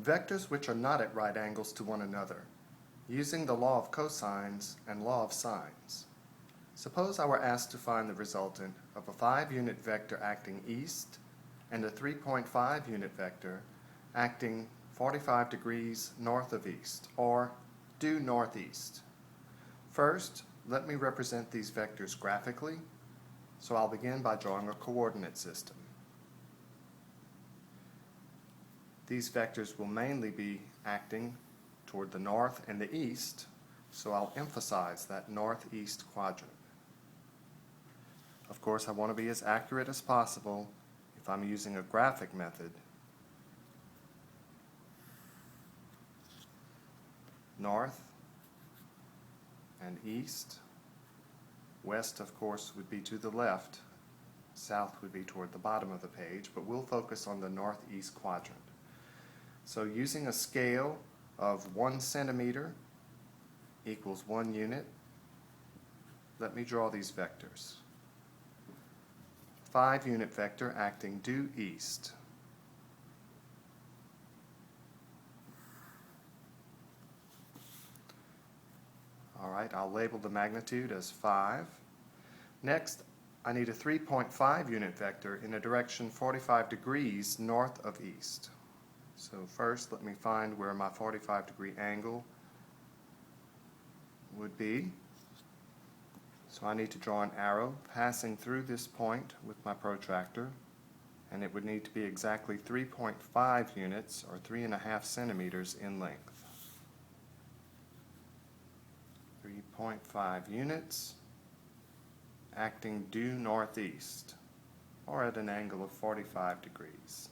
Vectors which are not at right angles to one another, using the law of cosines and law of sines. Suppose I were asked to find the resultant of a 5-unit vector acting east and a 3.5-unit vector acting 45 degrees north of east, or due northeast. First, let me represent these vectors graphically, so I'll begin by drawing a coordinate system. These vectors will mainly be acting toward the north and the east, so I'll emphasize that northeast quadrant. Of course, I want to be as accurate as possible if I'm using a graphic method. North and east. West, of course, would be to the left. South would be toward the bottom of the page, but we'll focus on the northeast quadrant. So using a scale of 1 centimeter equals 1 unit, let me draw these vectors. 5-unit vector acting due east. Alright, I'll label the magnitude as 5. Next, I need a 3.5-unit vector in a direction 45 degrees north of east. So first, let me find where my 45-degree angle would be. So I need to draw an arrow passing through this point with my protractor, and it would need to be exactly 3.5 units, or 3.5 centimeters in length. 3.5 units acting due northeast, or at an angle of 45 degrees.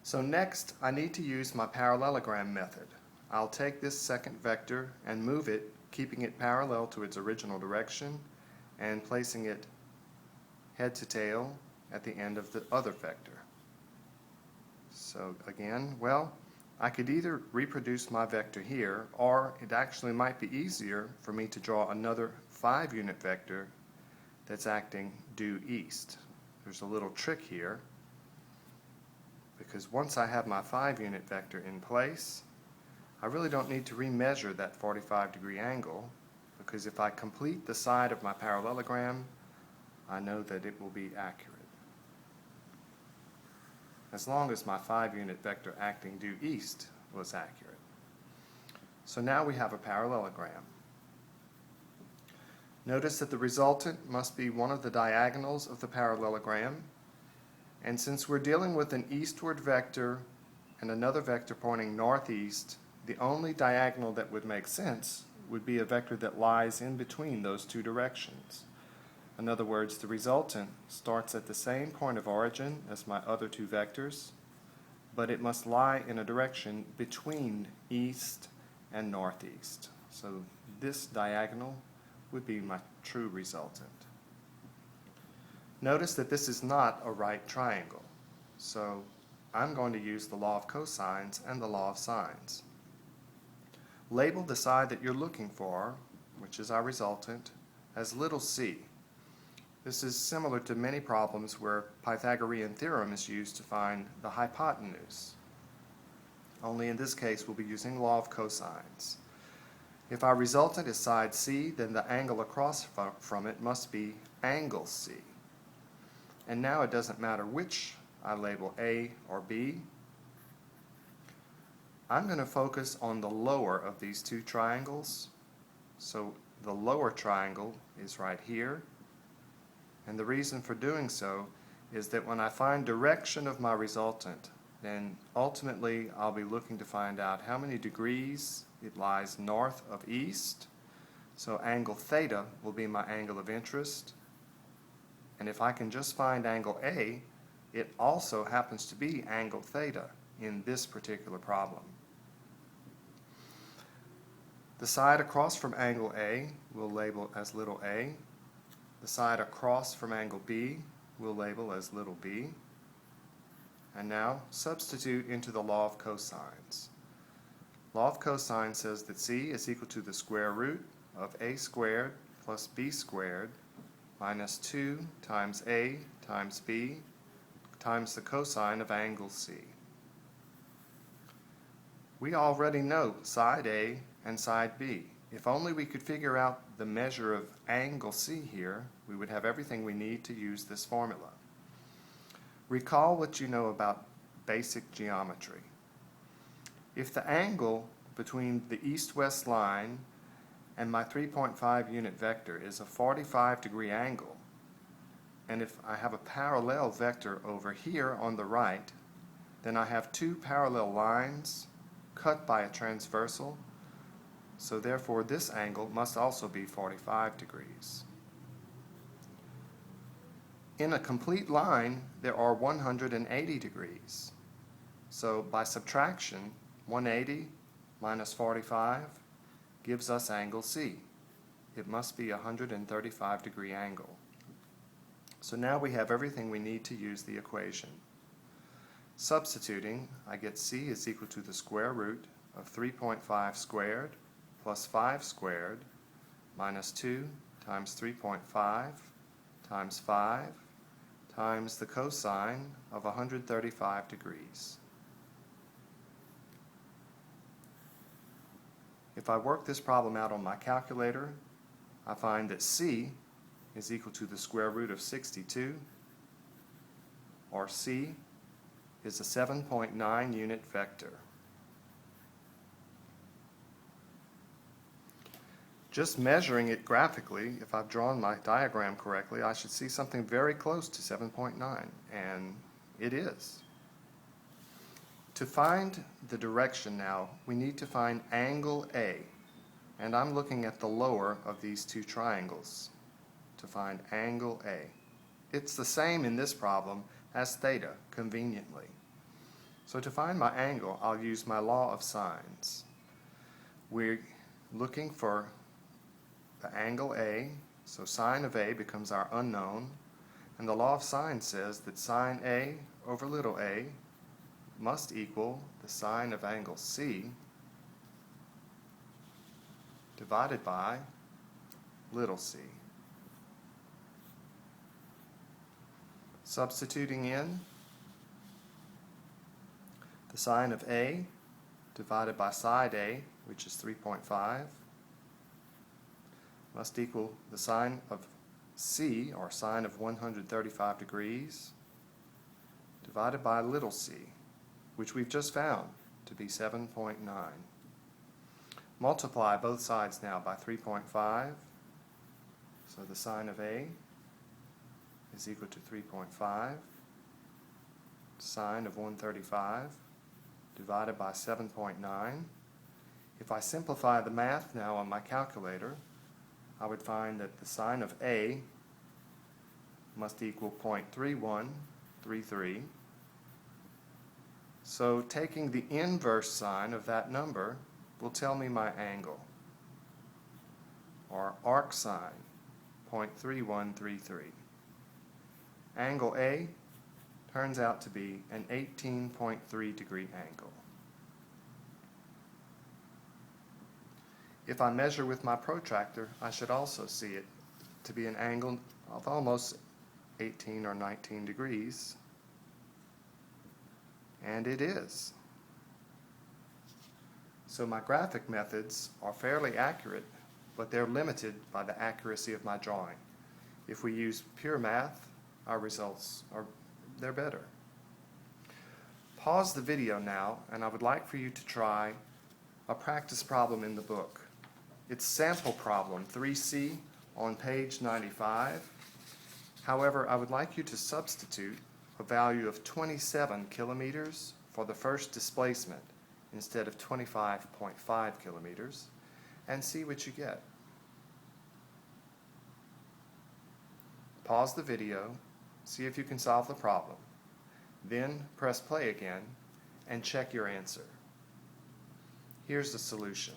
So next, I need to use my parallelogram method. I'll take this second vector and move it, keeping it parallel to its original direction and placing it head to tail at the end of the other vector. So again, well, I could either reproduce my vector here, or it actually might be easier for me to draw another 5-unit vector that's acting due east. There's a little trick here, because once I have my 5-unit vector in place, I really don't need to remeasure that 45-degree angle, because if I complete the side of my parallelogram, I know that it will be accurate. As long as my 5-unit vector acting due east was accurate. So now we have a parallelogram. Notice that the resultant must be one of the diagonals of the parallelogram, and since we're dealing with an eastward vector and another vector pointing northeast, the only diagonal that would make sense would be a vector that lies in between those two directions. In other words, the resultant starts at the same point of origin as my other two vectors, but it must lie in a direction between east and northeast. So this diagonal would be my true resultant. Notice that this is not a right triangle, so I'm going to use the law of cosines and the law of sines. Label the side that you're looking for, which is our resultant, as little c. This is similar to many problems where Pythagorean theorem is used to find the hypotenuse. Only in this case we'll be using law of cosines. If our resultant is side c, then the angle across from it must be angle c. And now it doesn't matter which I label A or B. I'm going to focus on the lower of these two triangles. So the lower triangle is right here. And the reason for doing so is that when I find direction of my resultant, then ultimately I'll be looking to find out how many degrees it lies north of east. So angle theta will be my angle of interest. And if I can just find angle A, it also happens to be angle theta in this particular problem. The side across from angle A we'll label as little a. The side across from angle B we'll label as little b. And now substitute into the law of cosines. Law of cosines says that c is equal to the square root of a squared plus b squared minus 2 times a times b times the cosine of angle C. We already know side A and side B. If only we could figure out the measure of angle C here, we would have everything we need to use this formula. Recall what you know about basic geometry. If the angle between the east-west line and my 3.5 unit vector is a 45-degree angle, and if I have a parallel vector over here on the right, then I have two parallel lines cut by a transversal, so therefore this angle must also be 45 degrees. In a complete line, there are 180 degrees. So by subtraction, 180 minus 45 gives us angle C. It must be a 135-degree angle. So now we have everything we need to use the equation. Substituting, I get C is equal to the square root of 3.5 squared plus 5 squared minus 2 times 3.5 times 5 times the cosine of 135 degrees. If I work this problem out on my calculator, I find that C is equal to the square root of 62, or C is a 7.9 unit vector. Just measuring it graphically, if I've drawn my diagram correctly, I should see something very close to 7.9, and it is. To find the direction now, we need to find angle A, and I'm looking at the lower of these two triangles to find angle A. It's the same in this problem as theta, conveniently. So to find my angle, I'll use my law of sines. We're looking for the angle A, so sine of A becomes our unknown, and the law of sine says that sine A over little a must equal the sine of angle C divided by little c. Substituting in the sine of A divided by side A, which is 3.5, must equal the sine of C, or sine of 135 degrees, divided by little c, which we've just found to be 7.9. Multiply both sides now by 3.5, so the sine of A is equal to 3.5, sine of 135 divided by 7.9. If I simplify the math now on my calculator, I would find that the sine of A must equal 0.3133. So taking the inverse sine of that number will tell me my angle, or arc sine, 0.3133. Angle A turns out to be an 18.3 degree angle. If I measure with my protractor, I should also see it to be an angle of almost 18 or 19 degrees, and it is. So my graphic methods are fairly accurate, but they're limited by the accuracy of my drawing. If we use pure math, our results they're better. Pause the video now, and I would like for you to try a practice problem in the book. It's sample problem 3C on page 95. However, I would like you to substitute a value of 27 kilometers for the first displacement instead of 25.5 kilometers and see what you get. Pause the video, see if you can solve the problem, then press play again and check your answer. Here's the solution.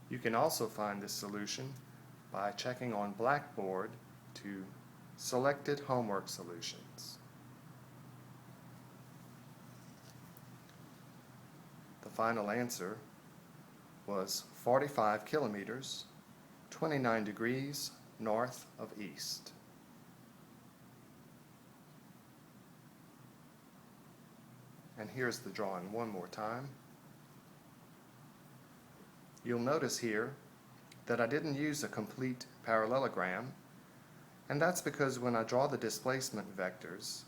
You can also find this solution by checking on Blackboard to Selected Homework Solutions. The final answer was 45 kilometers, 29 degrees north of east. and here's the drawing one more time. You'll notice here that I didn't use a complete parallelogram, and that's because when I draw the displacement vectors,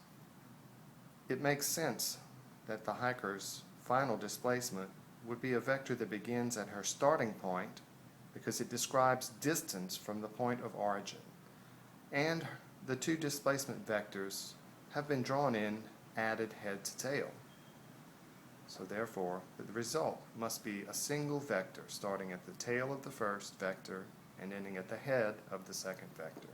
it makes sense that the hiker's final displacement would be a vector that begins at her starting point because it describes distance from the point of origin. And the two displacement vectors have been drawn in added head to tail. So therefore, the result must be a single vector starting at the tail of the first vector and ending at the head of the second vector.